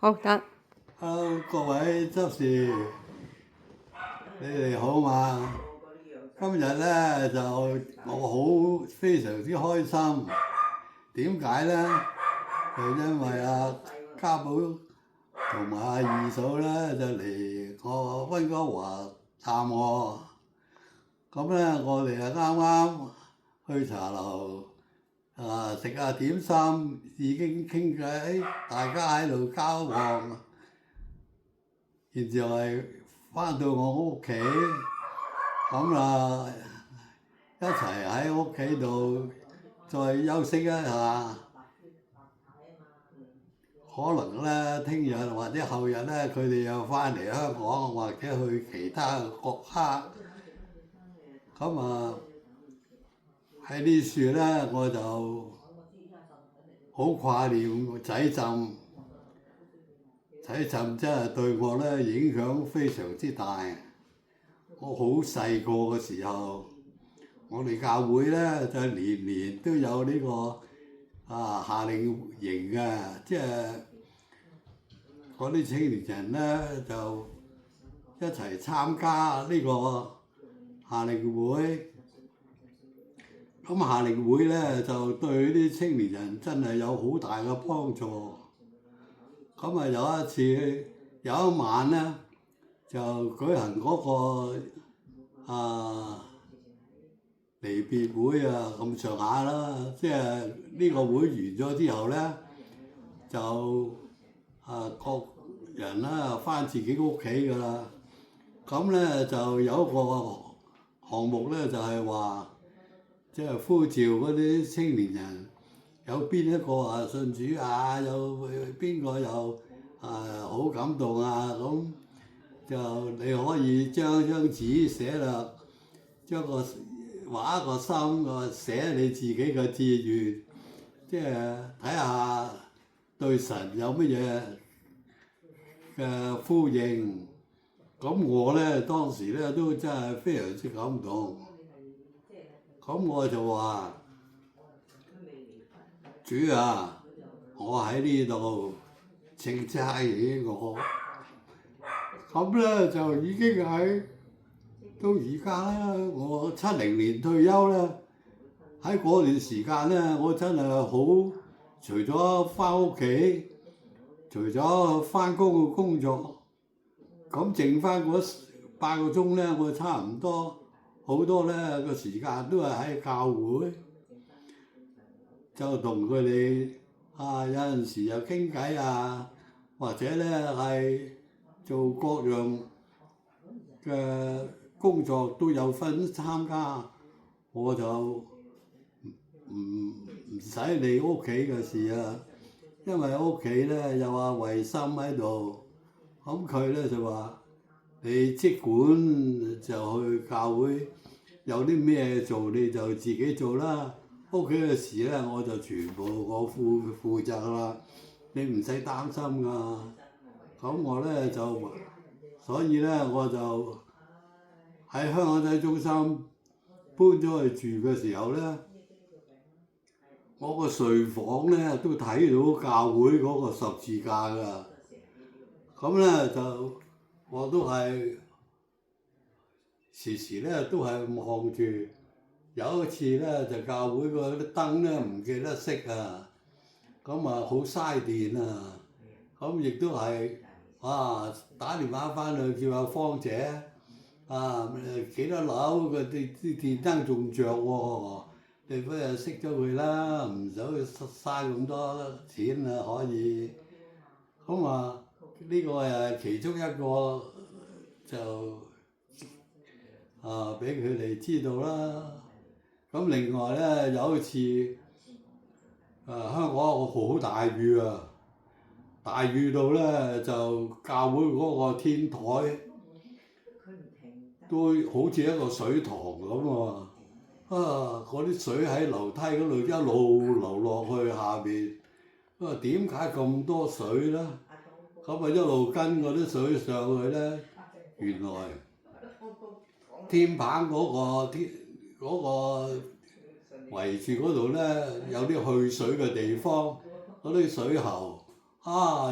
好得。Hello，各位執事，你哋好嘛？今日咧就我非常之開心，點解咧？就因為家寶同埋二嫂咧就嚟我温哥華探我，咁咧我哋啱啱去茶樓食下點心，已經傾偈，大家喺度交往。現在翻到我屋企，咁一齊喺屋企度再休息一下。可能咧，聽日或者後日咧，佢哋又翻嚟香港，或者去其他國家。咁喺呢處咧，我就好掛念仔浸。仔浸真係對我咧影響非常之大。我好細個嘅時候，我哋教會咧就年年都有呢個夏令營嘅，即係嗰啲青年人咧就一齊參加呢個夏令會。咁夏令會咧就對啲青年人真係有好大嘅幫助。咁有一次有一晚咧，就舉行嗰個離別會咁上下啦，即係呢個會完咗之後咧，就各人啦返自己屋企㗎啦。咁咧就有一個項目咧，就係話即係呼召嗰啲青年人。有邊一個信主有邊個又好感動咁就你可以將張紙寫啦，畫一個心寫你自己嘅志願，即係睇下對神有乜嘢嘅呼應。咁我咧當時咧都真係非常之感動。咁我就話：主啊，我喺呢度請差遣我，咁咧就已經喺到而家啦。我70年退休啦，喺嗰段時間咧，我真係好，除咗翻屋企，除咗翻工嘅工作，咁剩翻嗰8個鐘咧，我差唔多好多咧個時間都係喺教會。就同佢哋有陣時又傾偈或者咧係做各樣嘅工作都有份參加，我就唔使理屋企嘅事因為屋企咧有慧心喺度，咁佢咧就話你即管就去教會，有啲咩做你就自己做啦。屋企嘅事咧，我就全部我負責啦，你唔使擔心㗎。咁我咧就，所以咧我就喺香港仔中心搬咗去住嘅時候咧，我個睡房咧都睇到教會嗰個十字架㗎。咁咧就我都係時時咧都係望住。有一次咧，就教會嗰啲燈咧唔記得熄咁好嘥電咁亦都係打電話翻去叫芳姐幾多樓嘅啲電燈仲着喎，你不如熄咗佢啦，唔使嘥咁多錢可以。咁呢個又係其中一個就俾佢哋知道啦。咁另外咧有一次香港好大雨大雨到咧就教會嗰個天台都好似一個水塘咁嗰啲水喺樓梯嗰度一路流落去下邊。點解咁多水咧？咁一路跟嗰啲水上去咧，原來天棚嗰個圍住嗰度咧有啲去水嘅地方，嗰啲水喉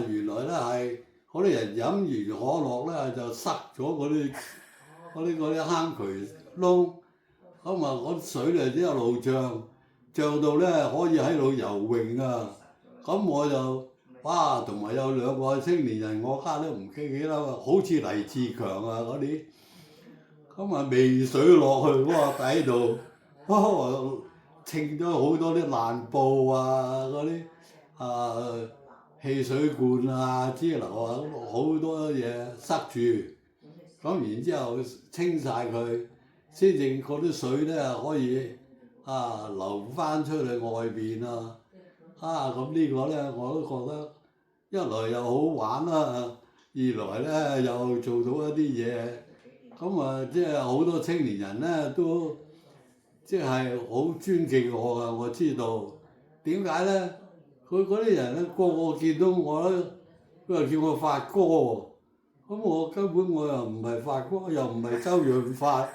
原來咧係嗰啲人飲完可樂咧就塞咗嗰啲坑渠窿，咁啊嗰啲水咧一路漲到咧可以喺度游泳啊！咁我就同埋有兩個青年人，我家都唔記得啦，好似黎志強啊嗰啲，咁啊未水落去嗰個底度，稱咗好多啲爛布啊嗰啲汽水罐啊之流啊，好多嘢塞住，咁然之後清晒佢，先至嗰啲水咧可以流翻出去外邊啊！咁呢個咧我都覺得一來又好玩啦，二來咧又做到一啲嘢，咁即係好多青年人咧都即係好尊敬我噶，我知道點解咧？佢嗰啲人咧個個見到我咧，佢又叫我發哥喎，咁我根本我又唔係發哥，又唔係周潤發。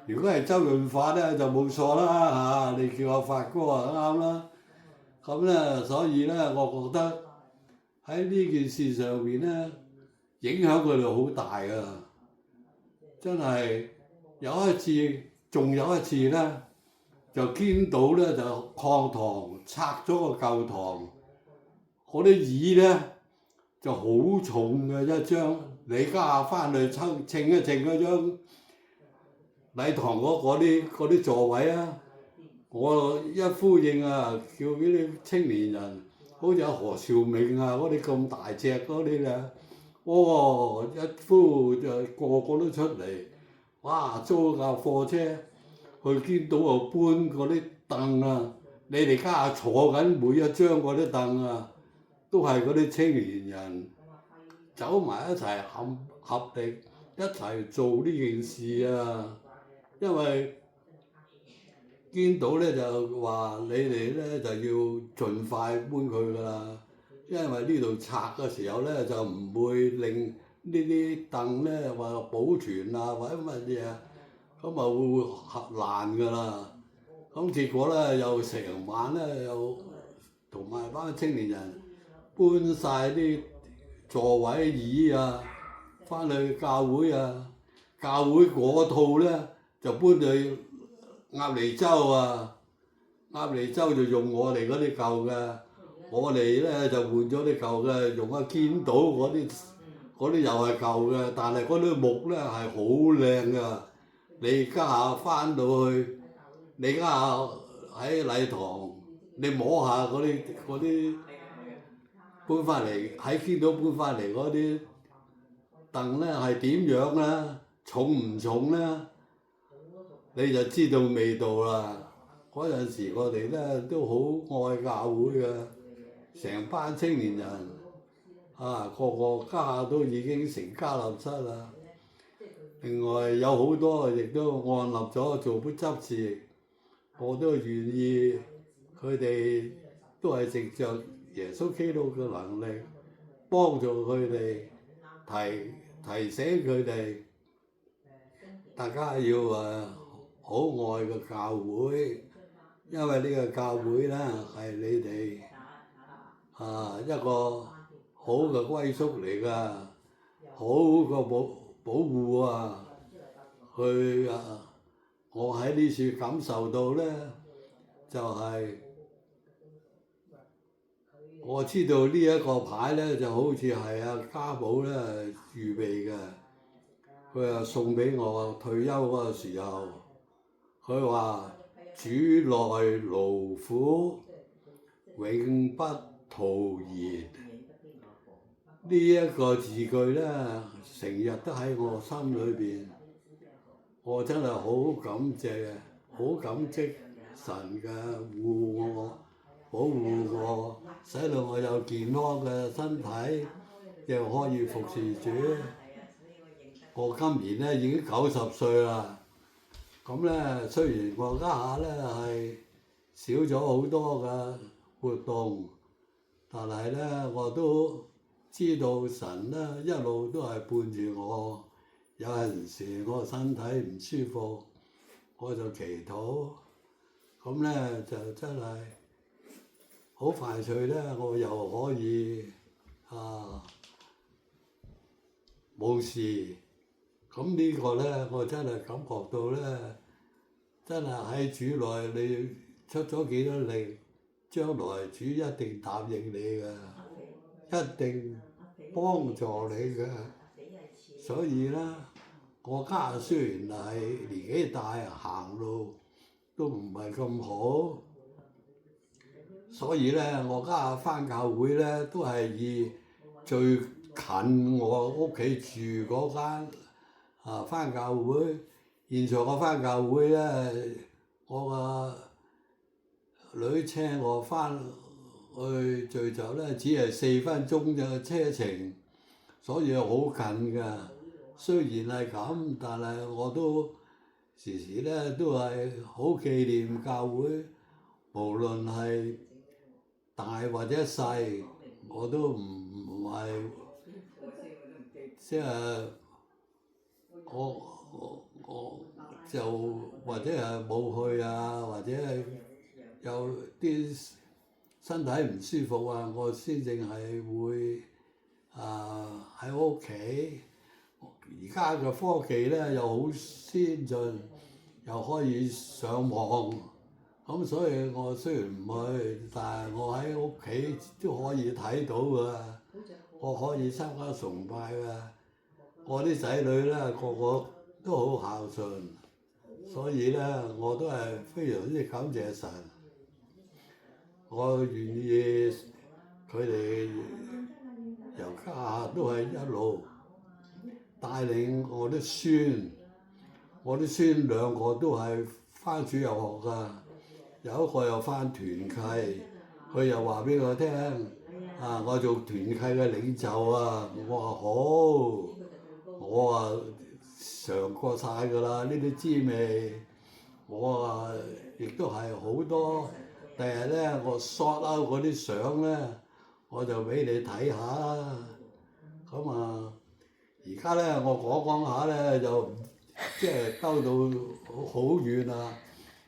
如果係周潤發咧就冇錯啦你叫我發哥啊啱啦。咁咧，所以咧，我覺得喺呢件事上邊咧，影響佢哋好大啊！真係仲有一次咧，就堅道咧就擴堂拆咗個舊堂，嗰啲椅咧就好重嘅一張，你家下翻去稱一稱嗰張禮堂嗰啲座位啊！我一呼應叫嗰啲青年人，好似阿何兆銘嗰啲咁大隻嗰啲咧，一呼就個個都出嚟，租架貨車去堅道度搬嗰啲凳啊！你哋家下坐緊每一張嗰啲凳都係嗰啲青年人走埋一齊合力一齊做呢件事啊！因為堅道咧就話你哋咧就要盡快搬佢㗎啦，因為呢度拆嘅時候咧就唔會令呢啲凳咧話保存或者乜嘢，咁會合爛㗎啦。咁結果咧又成晚咧又同埋班青年人搬晒啲座位椅翻去教會教會嗰套咧就搬去鴨脷洲鴨脷洲就用我哋嗰啲舊嘅，我哋咧就換咗啲舊嘅，用堅道嗰啲又係舊嘅，但係嗰啲木咧係好靚㗎。你家下翻到去，你家下喺禮堂，你摸下嗰啲搬翻嚟喺堅道搬翻嚟嗰啲凳咧係點樣咧？重唔重咧？你就知道味道啦！嗰陣時我哋咧都好愛教會嘅，成班青年人個個家下都已經成家立室啦。另外有好多亦都按立咗做執事，我都願意佢哋都係藉着耶穌基督嘅能力幫助佢哋提醒佢哋，大家要好愛個教會，因為呢個教會咧係你哋一個好嘅歸宿嚟㗎，好個保護佢我喺呢處感受到咧，就係我知道呢一個牌咧就好似係家寶咧預備嘅，佢送俾我退休嗰個時候。佢話：主內勞苦，永不徒然。呢一個字句咧，成日都喺我心裏邊。我真係好感激神嘅護我、保護我，使到我有健康嘅身體，又可以服侍主。我今年咧已經90歲啦。咁咧，雖然我家下咧係少咗好多嘅活動，但係咧我都知道神咧一路都係伴住我。有陣時我身體唔舒服，我就祈禱，咁咧就真係好快脆咧，我又可以冇事。咁呢個咧，我真係感覺到咧，真係喺主內你出咗幾多力，將來主一定答應你嘅，一定幫助你嘅。所以咧，我家雖然係年紀大，行路都唔係咁好，所以咧，我家返教會咧都係以最近我屋企住嗰間返教會。現在我返教會咧，我個女車我返去聚集咧，只係4分鐘嘅車程，所以好近㗎。雖然係咁，但係我都時時咧都係好紀念教會，無論係大或者細，我都唔係即係我就或者係冇去啊，或者係有啲身體唔舒服啊，我先正係會喺屋企。而家嘅科技咧又好先進，又可以上網，咁所以我雖然唔去，但係我喺屋企都可以睇到㗎，我可以參加崇拜㗎。我啲仔女咧個個都好孝順，所以咧我都係非常之感謝神。我願意佢哋由家下都係一路帶領我啲孫，我啲孫2個都係返主日學㗎，有一個又返團契，佢又話俾我聽，我做團契嘅領袖啊，我話好，我嘗過晒㗎啦，呢啲滋味，我亦都係好多。第日咧，我 short out 嗰啲相咧，我就俾你睇下。咁而家咧，我講下咧，就即係兜到好遠啦。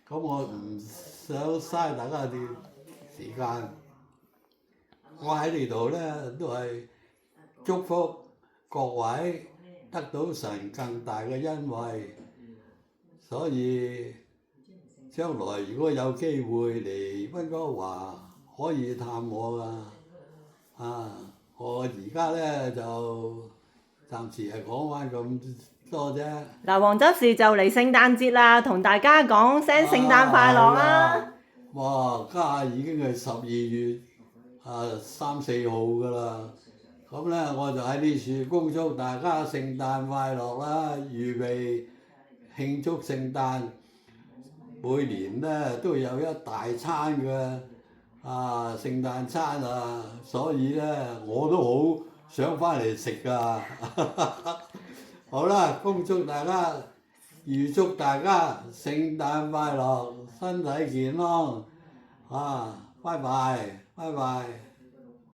咁我唔想嘥大家啲時間。我喺呢度咧，都係祝福各位得到神更大嘅恩惠。所以將來如果有機會嚟溫哥華，可以探我㗎。我而家咧就暫時係講翻咁多啫。嗱，黃執事就嚟聖誕節啦，同大家講聲聖誕快樂啦！哇，家下已經係12月3、4號㗎啦。咁咧我就喺呢處恭祝大家聖誕快樂啦，預備慶祝聖誕。每年咧都有一大餐嘅聖誕餐啊，所以咧我都好想翻嚟食㗎。好啦，恭祝大家，預祝大家聖誕快樂，身體健康拜拜，拜拜。